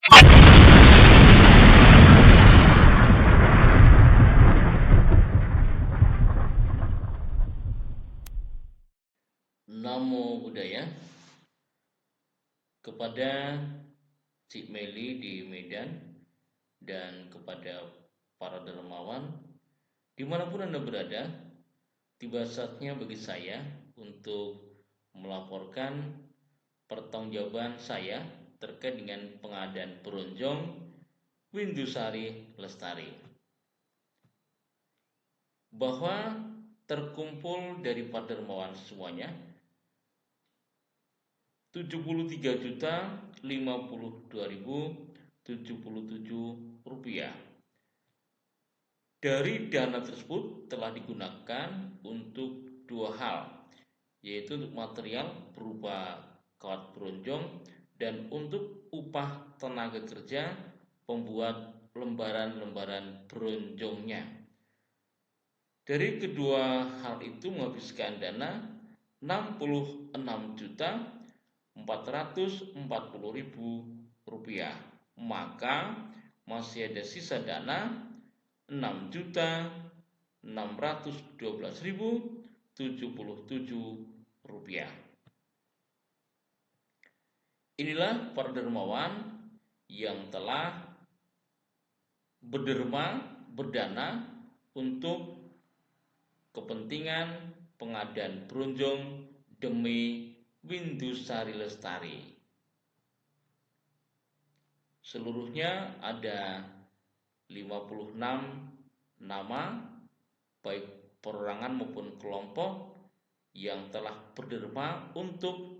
Namo Buddhaya. Kepada Cik Meli di Medan dan kepada para dermawan dimanapun Anda berada, tiba saatnya bagi saya untuk melaporkan pertanggungjawaban saya terkait dengan pengadaan Bronjong Windusari Lestari, bahwa terkumpul dari para dermawan semuanya 73.052.077 rupiah. Dari dana tersebut telah digunakan untuk dua hal, yaitu untuk material berupa kawat bronjong dan untuk upah tenaga kerja pembuat lembaran-lembaran bronjongnya. Dari kedua hal itu menghabiskan dana 66.440.000 rupiah, maka masih ada sisa dana 6.612.077 rupiah. Inilah para dermawan yang telah berdana untuk kepentingan pengadaan bronjong demi Windusari Lestari. Seluruhnya ada 56 nama, baik perorangan maupun kelompok, yang telah berderma untuk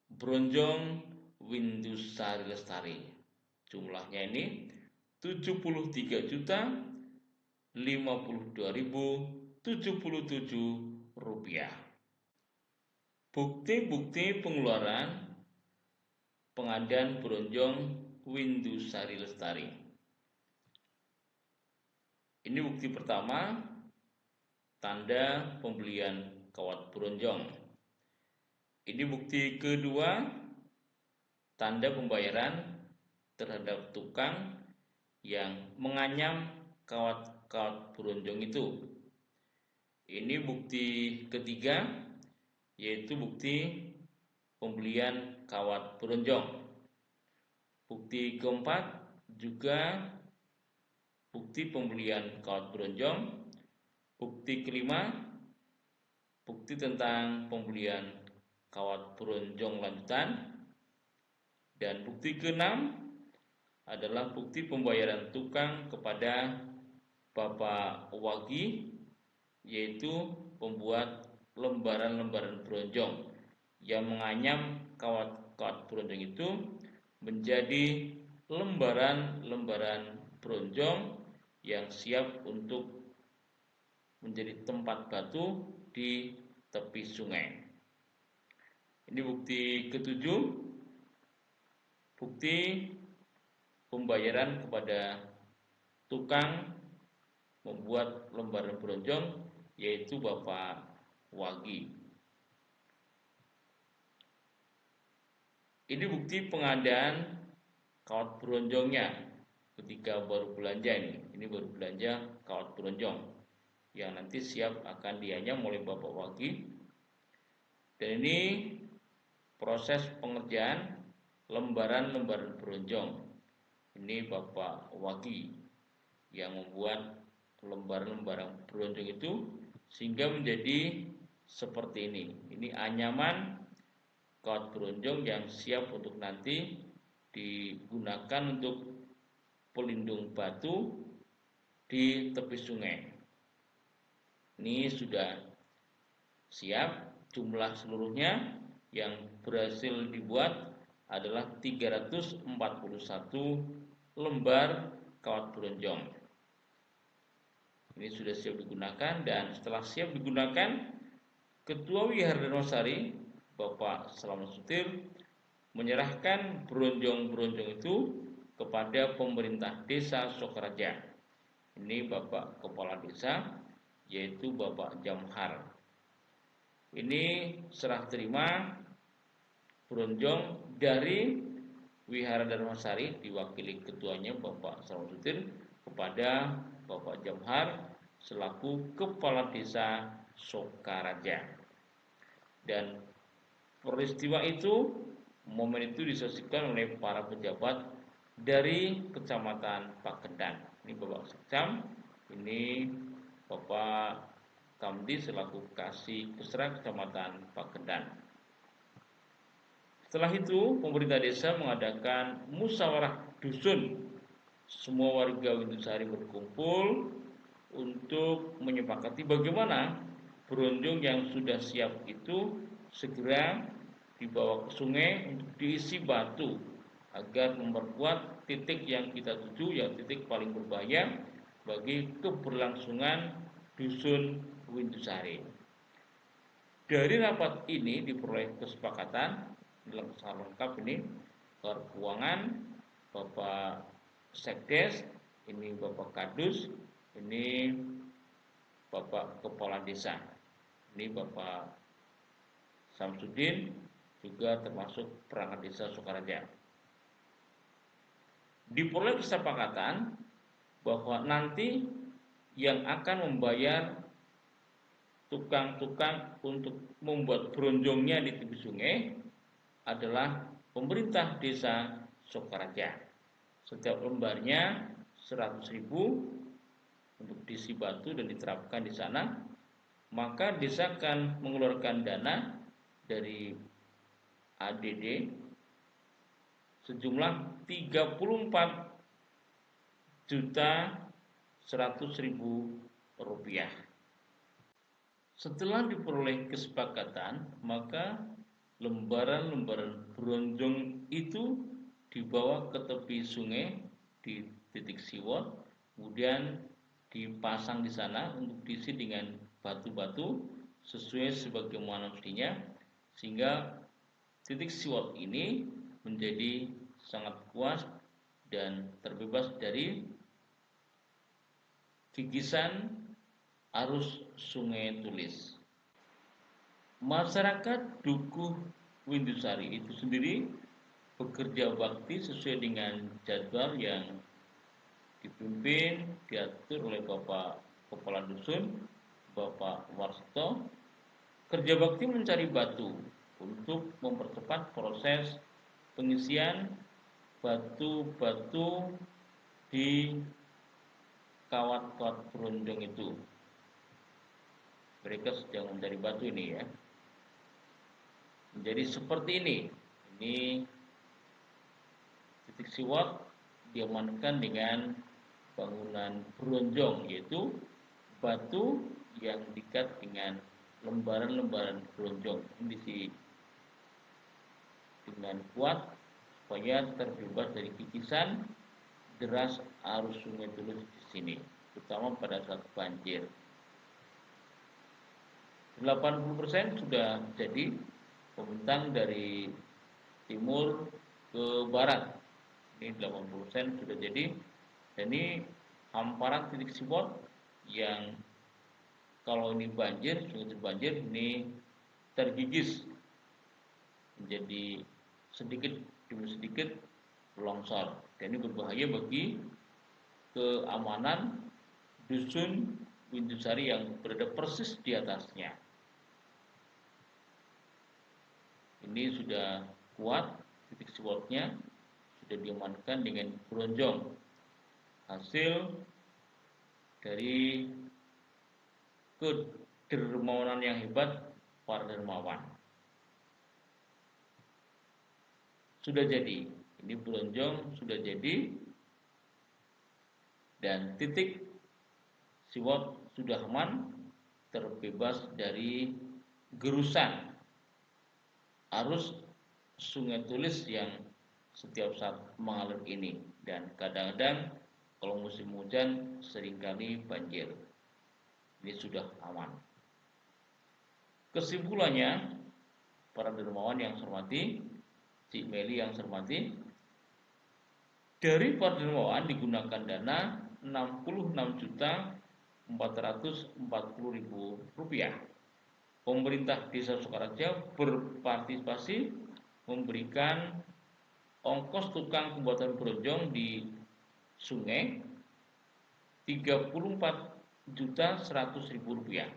Bronjong Windusari Lestari. Jumlahnya ini 73.052.077 rupiah. Bukti-bukti pengeluaran pengadaan Bronjong Windusari Lestari. Ini bukti pertama, tanda pembelian kawat bronjong. Ini bukti kedua, tanda pembayaran terhadap tukang yang menganyam kawat bronjong itu. Ini bukti ketiga, yaitu bukti pembelian kawat bronjong. Bukti keempat juga bukti pembelian kawat bronjong. Bukti kelima, bukti tentang pembelian kawat bronjong lanjutan. Dan bukti keenam adalah bukti pembayaran tukang kepada Bapak Wagi, yaitu pembuat lembaran-lembaran bronjong yang menganyam kawat bronjong itu menjadi lembaran-lembaran bronjong yang siap untuk menjadi tempat batu di tepi sungai. Ini bukti ketujuh, bukti pembayaran kepada tukang membuat lembaran bronjong, yaitu Bapak Wagi. Ini bukti pengadaan kawat bronjongnya ketika baru belanja ini baru belanja kawat bronjong yang nanti siap akan dianyam oleh Bapak Wagi. Dan ini proses pengerjaan lembaran-lembaran bronjong. Ini Bapak Wagi yang membuat lembaran-lembaran bronjong itu sehingga menjadi seperti ini. Ini anyaman kawat bronjong yang siap untuk nanti digunakan untuk pelindung batu di tepi sungai. Ini sudah siap. Jumlah seluruhnya yang berhasil dibuat adalah 341 lembar kawat bronjong. Ini sudah siap digunakan, dan setelah siap digunakan, Ketua Wihardarmasari Bapak Slamet Sutir menyerahkan bronjong-bronjong itu kepada pemerintah desa Sokaraja. Ini Bapak Kepala Desa, yaitu Bapak Jamhar. Ini serah terima bronjong dari Wihara Dharmasari diwakili ketuanya Bapak Salahuddin kepada Bapak Jamhar selaku Kepala Desa Sokaraja. Dan peristiwa itu, momen itu disaksikan oleh para pejabat dari Kecamatan Pagendan. Ini Bapak Sekcam, ini Bapak Kamdi selaku Kasih Kesra Kecamatan Pagendan. Setelah itu, pemerintah desa mengadakan musyawarah dusun. Semua warga Windusari berkumpul untuk menyepakati bagaimana bronjong yang sudah siap itu segera dibawa ke sungai untuk diisi batu agar memperkuat titik yang kita tuju, yang titik paling berbahaya bagi keberlangsungan dusun Windusari. Dari rapat ini diperoleh kesepakatan lengkap ini keuangan Bapak Sekdes, ini Bapak Kadus, ini Bapak Kepala Desa, ini Bapak Samsudin, juga termasuk perangkat desa Sokaraja. Diperoleh kesepakatan bahwa nanti yang akan membayar tukang-tukang untuk membuat bronjongnya di tepi sungai adalah pemerintah desa Sokaraja. Setiap lembarnya 100.000 untuk diisi batu dan diterapkan di sana. Maka desa akan mengeluarkan dana dari ADD sejumlah 34.100.000 rupiah. Setelah diperoleh kesepakatan, maka lembaran-lembaran bronjong itu dibawa ke tepi sungai di titik siwot, kemudian dipasang di sana untuk diisi dengan batu-batu sesuai sebagaimana mestinya, sehingga titik siwot ini menjadi sangat puas dan terbebas dari gigisan arus Sungai Tulis. Masyarakat Dukuh Windusari itu sendiri bekerja bakti sesuai dengan jadwal yang dipimpin, diatur oleh Bapak Kepala Dusun, Bapak Warsto. Kerja bakti mencari batu untuk mempercepat proses pengisian batu-batu di kawat-kawat bronjong itu. Mereka sedang mencari batu ini ya. Jadi seperti ini. Ini titik siwot diamankan dengan bangunan bronjong, yaitu batu yang diikat dengan lembaran-lembaran bronjong. Ini diisi dengan kuat supaya terbebas dari gigisan deras arus Sungai Tulis di sini, terutama pada saat banjir. 80% sudah jadi pembentang dari timur ke barat. Ini 80% sudah jadi. Dan ini hamparan titik siwot yang kalau ini banjir, sungai banjir ini tergigis menjadi sedikit demi sedikit longsor. Dan ini berbahaya bagi keamanan dusun Windusari yang berada persis di atasnya. Ini sudah kuat, titik siwotnya sudah diamankan dengan bronjong, hasil dari kedermawanan yang hebat para dermawan. Sudah jadi, ini bronjong sudah jadi, dan titik siwot sudah aman, terbebas dari gerusan arus Sungai Tulis yang setiap saat mengalir ini. Dan kadang-kadang kalau musim hujan seringkali banjir. Ini sudah aman. Kesimpulannya, para dermawan yang saya hormati, Cik Meli yang saya hormati, dari para dermawan digunakan dana 66.440.000 rupiah. Pemerintah Desa Sokaraja berpartisipasi memberikan ongkos tukang pembuatan bronjong di sungai 34.100.000 rupiah,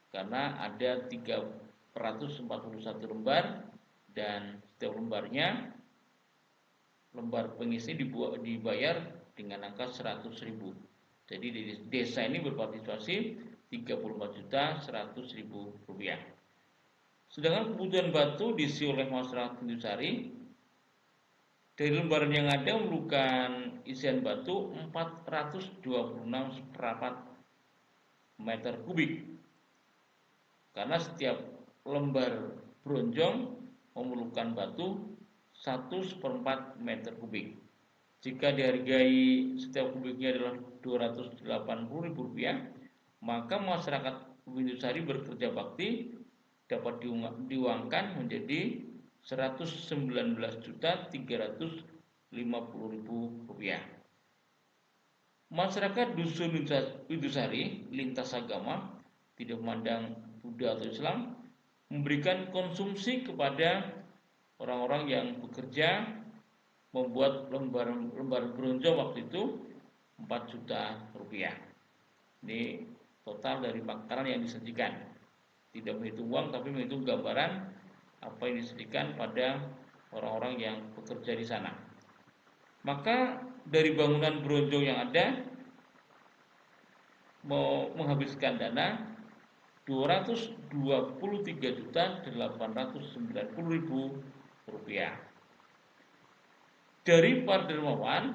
karena ada 341 lembar dan setiap lembarnya lembar pengisi dibayar dengan angka 100.000. Jadi di desa ini berpartisipasi 34.100.000 rupiah. Sedangkan kebutuhan batu diisi oleh masyarakat Windusari dari lembaran yang ada memerlukan isian batu 426 seperempat meter kubik, karena setiap lembar bronjong memerlukan batu 1/4 meter kubik. Jika dihargai setiap kubiknya adalah Rp280.000, maka masyarakat Windusari bekerja bakti dapat diuangkan menjadi Rp119.350.000. Masyarakat Dusun Windusari lintas agama, tidak memandang Buddha atau Islam, memberikan konsumsi kepada orang-orang yang bekerja membuat lembar bronjong waktu itu 4 juta rupiah. Ini total dari makanan yang disajikan. Tidak menghitung uang, tapi menghitung gambaran apa yang disajikan pada orang-orang yang bekerja di sana. Maka dari bangunan bronjong yang ada mau menghabiskan dana Rp223.890.000. Dari para dermawan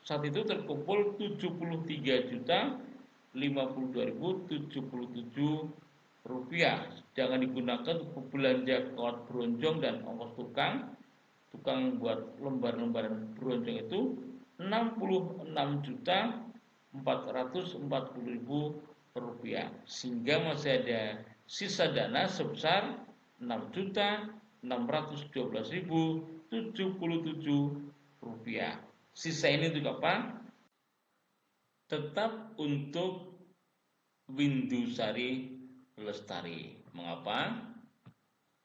saat itu terkumpul Rp73.052.077, jangan digunakan untuk belanja kawat bronjong dan ongkos tukang buat lembar-lembaran bronjong itu Rp66.440.000, sehingga masih ada sisa dana sebesar Rp6.612.077. Sisa ini untuk apa? Tetap untuk Windusari Lestari. Mengapa?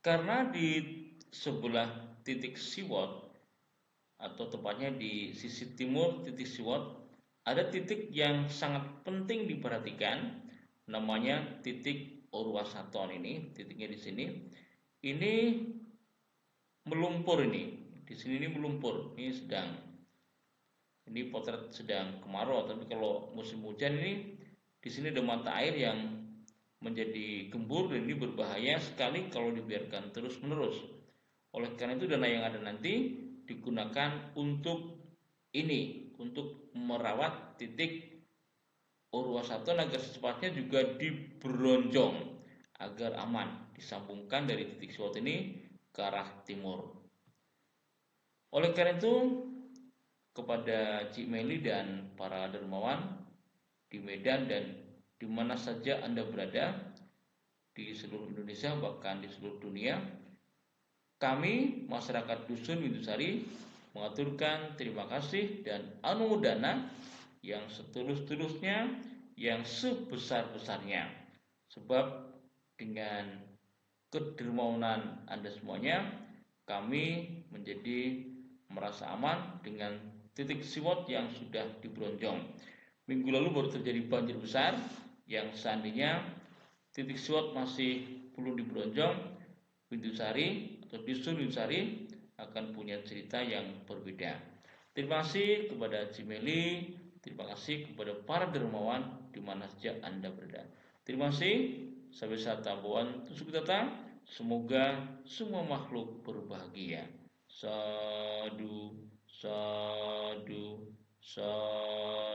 Karena di sebelah titik Siwot, atau tepatnya di sisi timur titik Siwot, ada titik yang sangat penting diperhatikan, namanya titik Orwasaton. Ini titiknya di sini. Ini melumpur ini. Di sini ini melumpur. Ini potret sedang kemarau, tapi kalau musim hujan ini di sini ada mata air yang menjadi gembur, dan ini berbahaya sekali kalau dibiarkan terus-menerus. Oleh karena itu dana yang ada nanti digunakan untuk ini, untuk merawat titik Orwasaton agar secepatnya juga dibronjong agar aman, disambungkan dari titik Siwot ini ke arah timur. Oleh karena itu kepada Cik Meli dan para dermawan di Medan dan di mana saja Anda berada di seluruh Indonesia, bahkan di seluruh dunia, kami masyarakat Dusun Windusari mengaturkan terima kasih dan anumodana yang setulus-tulusnya, yang sebesar-besarnya, sebab dengan kedermawanan Anda semuanya, kami menjadi merasa aman dengan titik Siwot yang sudah dibronjong. Minggu lalu baru terjadi banjir besar, yang seandainya titik Siwot masih belum dibronjong, Windusari atau Dusun Windusari akan punya cerita yang berbeda. Terima kasih kepada Cimeli, terima kasih kepada para dermawan di mana saja Anda berada. Terima kasih. Sampai saat tambuhan tusuk tata. Semoga semua makhluk berbahagia. Sadu, sadu, sadu.